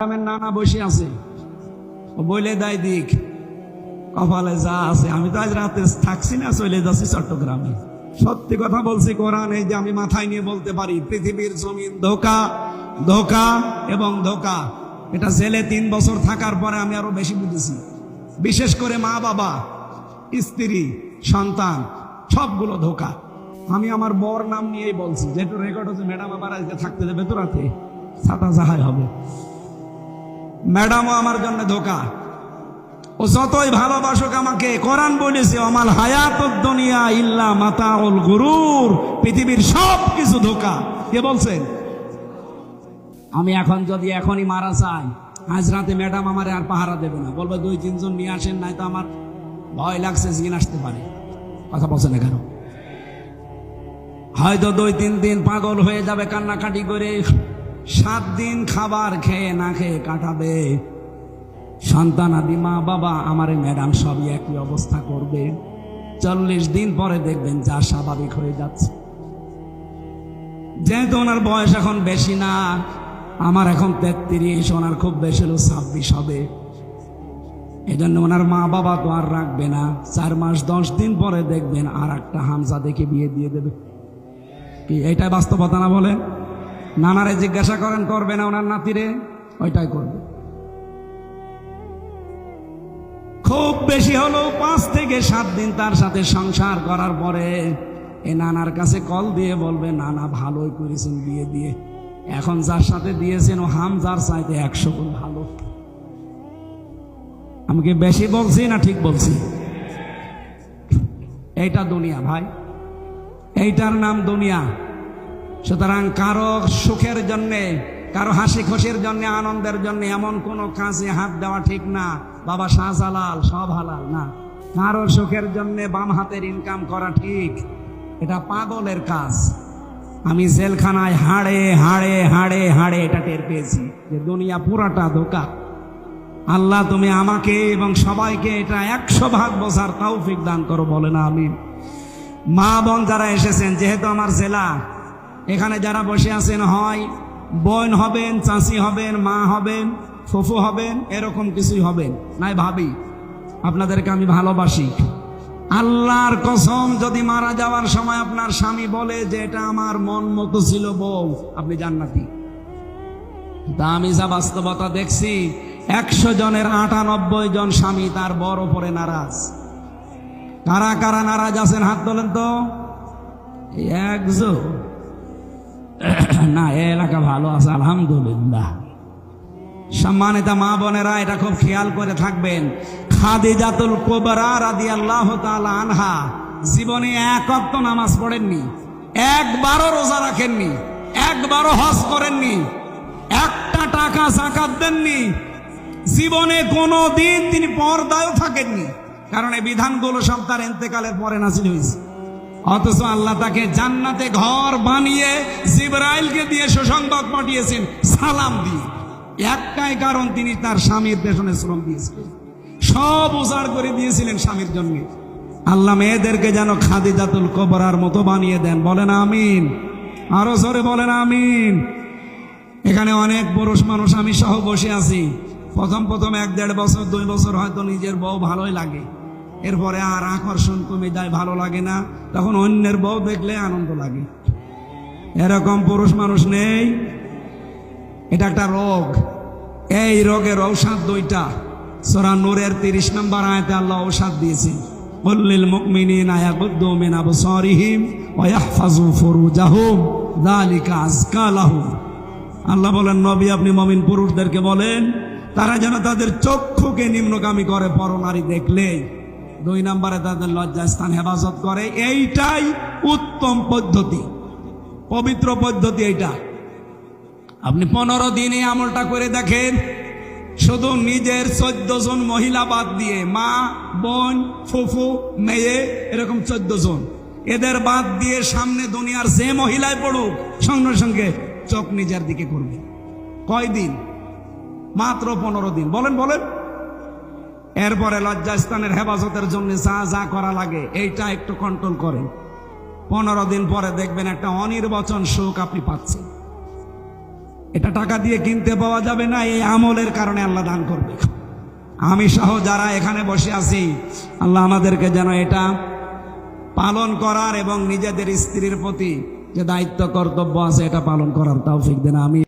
গ্রামের নানা বসে আছে, ও বলে দেয় দিক কপালে যা আছে। আমি তো আজ রাতে থাকছি না, চলে যাচ্ছি চট্টগ্রামে। সত্যি কথা বলছি, কোরআন এই যে আমি মাথায় নিয়ে বলতে পারি, পৃথিবীর জমিন ধোঁকা, ধোঁকা এবং ধোঁকা। এটা জেলে 3 বছর থাকার পরে আমি আরো বেশি বুঝেছি। বিশেষ করে মা বাবা, স্ত্রী, সন্তান, সবগুলো ধোঁকা। আমি আমার বর নাম নিয়েই বলছি, যেহেতু রেকর্ড হচ্ছে। ম্যাডাম আবার আজকে থাকতে দেবে তো রাতে, ছাতা যাহাই হবে। ম্যাডামও আমার জন্য ধোঁকা। ও যতই ভালোবাসুক আমাকে, কোরআন বলেছে আমাল হায়াতুদ দুনিয়া ইল্লা মাতাউল গুরুর, পৃথিবীর সব কিছু ধোঁকা। কে বলছেন? আমি এখন যদি এখনই মারা যাই, আজ রাতে ম্যাডাম আমার আর পাহারা দেবে না, বলবে 2-3 জন নিয়ে আসেন, নাই তো আমার ভয় লাগছে, জিন আসতে পারে। কথা বলছে না কেন? হয়তো 2-3 দিন পাগল হয়ে যাবে কান্নাকাটি করে, 7 দিন খাবার খেয়ে না খেয়ে কাটাবে। সন্তান আদি মা বাবা, আমারে ম্যাডাম সবই একই অবস্থা করবে। 40 দিন পরে দেখবেন যা স্বাভাবিক হয়ে যাচ্ছে। যেহেতু ওনার বয়স এখন বেশি না, আমার এখন 33, ওনার খুব বেশি হলো 26 হবে। এই জন্য ওনার মা বাবা তো আর রাখবে না। 4 মাস 10 দিন পরে দেখবেন আর একটা হামজা দেখে বিয়ে দিয়ে দেবে। কি এইটাই বাস্তবতা না? বলে নানারে জিজ্ঞাসা করেন, করবে না ওনার নাতিরে? ওইটাই করবে। খুব বেশি হলো 5 থেকে 7 দিন তার সাথে সংসার করার পরে এই নানার কাছে কল দিয়ে বলবে, নানা ভালোই করেছেন বিয়ে দিয়ে, এখন যার সাথে দিয়েছেন ও হামজার চাইতে 100 গুণ ভালো। আমি কি বেশি বলছি না ঠিক বলছি? এইটা দুনিয়া ভাই, এইটার নাম দুনিয়া। সুতরাং কারো সুখের জন্যে, কারো হাসি খুশির জন্য, আনন্দের জন্য এমন কোনো কাজে হাত দেওয়া ঠিক না। বাবা শাহজালাল সব হালাল না। কারো সুখের জন্য বাম হাতের ইনকাম করা ঠিক, এটা পাগলের কাজ। আমি জেলখানায় হাড়ে হাড়ে হাড়ে হাড়ে এটা টের পেয়েছি যে দুনিয়া পুরাটা ধোঁকা। আল্লাহ তুমি আমাকে এবং সবাইকে এটা 100 ভাগ বোঝার তৌফিক দান করো, বলে না আমি। মা বোন যারা এসেছেন, যেহেতু আমার জেলা, এখানে যারা বসে আছেন, হয় বোন হবেন, চাচি হবেন, মা হবেন, ফুফু হবেন, এরকম কিছুই হবেন। নাই ভাবি, আপনাদেরকে আমি ভালোবাসি। আল্লাহর কসম, যদি মারা যাওয়ার সময় আপনার স্বামী বলে যে এটা আমার মন মতো ছিল বউ, আপনি জান্নাতি। তা আমি যা বাস্তবতা দেখছি, 100 জনের 98 জন স্বামী তার বর ওপরে নারাজ। কারা কারা নারাজ আছেন হাত তোলেন তো। একজন না, এলাকা ভালো আছে আলহামদুলিল্লাহ। সম্মানিত মা বোনেরা, এটা খুব খেয়াল করে থাকবেন। খাদিজাতুল কুবরা রাদিয়াল্লাহু তাআলা আনহা জীবনে 1 ওয়াক্ত নামাজ পড়েননি, একবারও রোজা রাখেননি, একবারও হজ করেননি, 1টা টাকা যাকাত দেননি, জীবনে কোনো দিন তিনি পর্দায়ও থাকেননি। কারণ এই বিধানগুলো সব তার ইন্তেকালের পরে নাযিল হয়েছে। অথচ আল্লাহ তাকে জান্নাতে ঘর বানিয়ে জিবরাইলকে দিয়ে সুসংবাদ পাঠিয়েছেন সালাম দিয়ে। একটাই কারণ, তিনি তার স্বামীর পেছনে শ্রম দিয়েছিলেন, সব উজাড় করে দিয়েছিলেন স্বামীর জন্য। আল্লাহ মেয়েদেরকে যেন খাদিজাতুল কুবরার মতো বানিয়ে দেন, বলেন আমিন। আরো জোরে বলেন আমিন। এখানে অনেক পুরুষ মানুষ, আমি সহ বসে আছি। প্রথম 1-1.5 বছর 2 বছর হয়তো নিজের বউ ভালোই লাগে, এরপরে আর আকর্ষণ কমে যায়, ভালো লাগে না, তখন অন্যের বউ দেখলে আনন্দ লাগে। এরকম পুরুষ মানুষ নেই? এটা একটা রোগ। এই রোগের ঔষধ 2টা। সূরা নূরের 30 নম্বর আয়াতে আল্লাহ ঔষধ দিয়েছেন, কুল্লিল মুমিনিনা ইয়াগুদ্দু মিন আবসারিহিম ওয়া ইয়াহফাজু ফুরুজাহুম যালিকা আযকা লাহুম। আল্লাহ বলেন, নবী আপনি মুমিন পুরুষদেরকে বলেন তারা যেন তাদের চক্ষুকে নিম্নগামী করে পরনারী দেখলে। 2 নম্বরে তাদের লজ্জাস্থান হেফাজত করে। এইটাই উত্তম পদ্ধতি, পবিত্র পদ্ধতি এইটা। আপনি 15 দিনে আমলটা করে দেখেন। শুধু নিজের 14 জন মহিলা বাদ দিয়ে, মা, বোন, ফুফু, মেয়ে, এরকম 14 জন, এদের বাদ দিয়ে সামনে দুনিয়ার যে মহিলায় পড়ুক, সঙ্গে সঙ্গে চোখ নিজের দিকে করবে। কয়দিন? মাত্র 15 দিন। বলেন বলেন। এরপরে লজ্জাস্থানের হেফাজতের জন্য যা যা করা লাগে এইটা একটু কন্ট্রোল করেন। 15 দিন পরে দেখবেন একটা অনির্বচন সুখ আপনি পাচ্ছেন। এটা টাকা দিয়ে কিনতে পাওয়া যাবে না, এই আমলের কারণে আল্লাহ দান করবে। আমি সহ যারা এখানে বসে আছি, আল্লাহ আমাদেরকে যেন এটা পালন করার এবং নিজেদের স্ত্রীর প্রতি যে দায়িত্ব কর্তব্য আছে এটা পালন করার তৌফিক দেন। আমি